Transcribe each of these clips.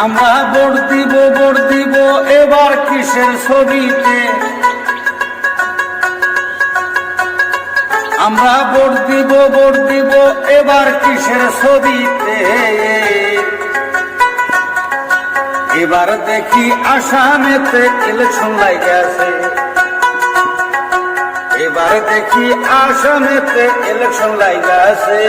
আমরা ভোট দিব এবার কিসের ছবিতে, আমরা ভোট দিব এবার কিসের ছবিতে। এবার দেখি আসামেতে ইলেকশন লাগাছে, এবার দেখি আসামেতে ইলেকশন লাগাছে।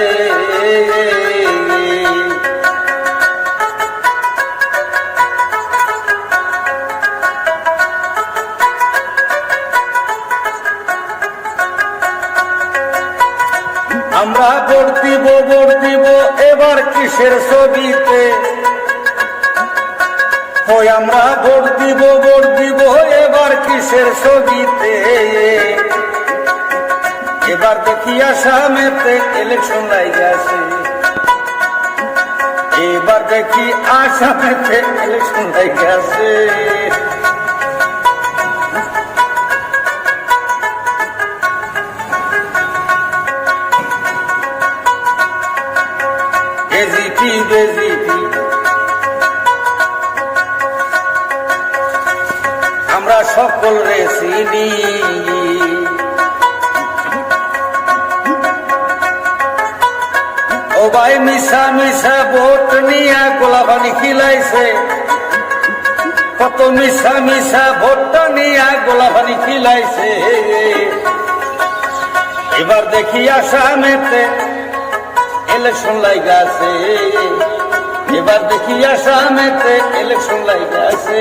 আমরা ভোট দিব এবার কিসের ছবিতে, ওই আমরা ভোট দিব এবার কিসের ছবিতে। এবার দেখি আসামেতে ইলেকশন লাগাছে, এবার দেখি আসামেতে ইলেকশন লাগাছে। বেজিপি আমরা সকল রে চিনি, ও ভাই মিশা ভোট নিয়ে গোলাপানি খিলাইছে, কত মিশা ভোটটা নিয়ে গোলাপানি খিলাইছে। এবার দেখি আসামেতে ইলেকশন লাগাছে, এবার দেখি আসামেতে ইলেকশন লাগাছে।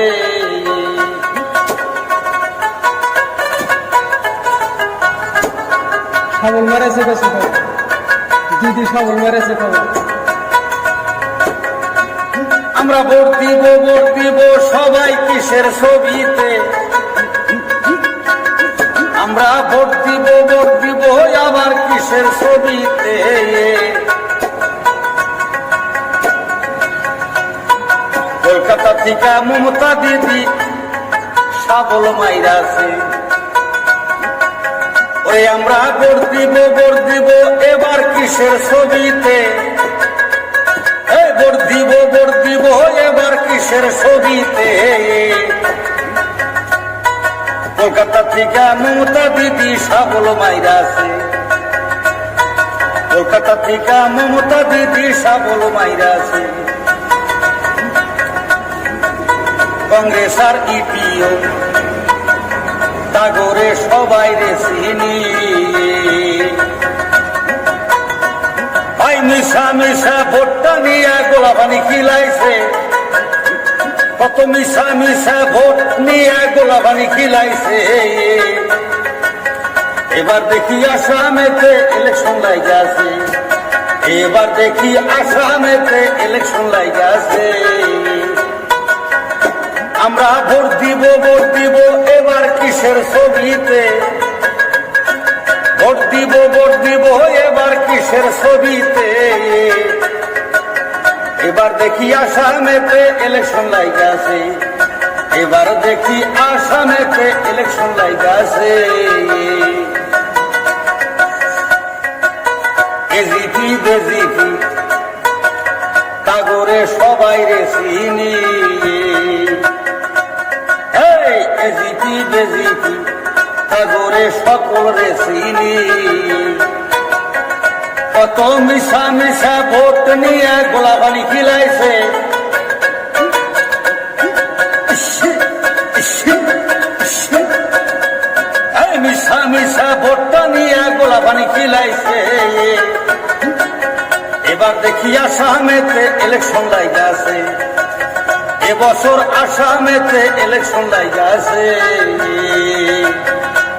শাবল মারেছে বেশি খবর, দিদি শাবল মারেছে খবর। আমরা ভোট দিব সবাই কিসের ছবিতে, আমরা ভোট দিব আবার কিসের ছবিতে। কলকাতা থেকে মমতা দিদি শাবল মাইরাছে, ওই আমরা ভোট দিব এবার কিসের ছবিতে, ভোট দিব এবার কিসের ছবিতে। কলকাতা থেকে মমতা দিদি শাবল মাইরাছে, কলকাতা থেকে মমতা দিদি শাবল মাইরাছে। কংগ্রেস আর ইপিও তাগরে সবাই রে চিনি, ভাই মিশা ভোটটা নিয়ে গোলাপানি খিলাইছে, কত মিশা ভোট নিয়ে গোলাপানি খিলাইছে। এবার দেখি আসামেতে ইলেকশন লাগাছে, এবার দেখি আসামেতে ইলেকশন লাগাছে। আমরা ভোট দিব এবার কিসের ছবিতে, ভোট দিব এবার কিসের ছবিতে। এবার দেখি আসামেতে ইলেকশন লাগাছে, এবার দেখি আসামেতে ইলেকশন লাগাছে। বেজিপি তাগরে সবাই রে চিনি, বেজিপি তাগরে সকল রে চিনি। কত মিশা ভোট নিয়ে গোলাপানি খিলাইছে, মিশা ভোটটা নিয়ে গোলাপানি খিলাইছে। এবার দেখি আসামেতে ইলেকশন লাগাছে, এবছর আসামেতে ইলেকশন লাগাছে।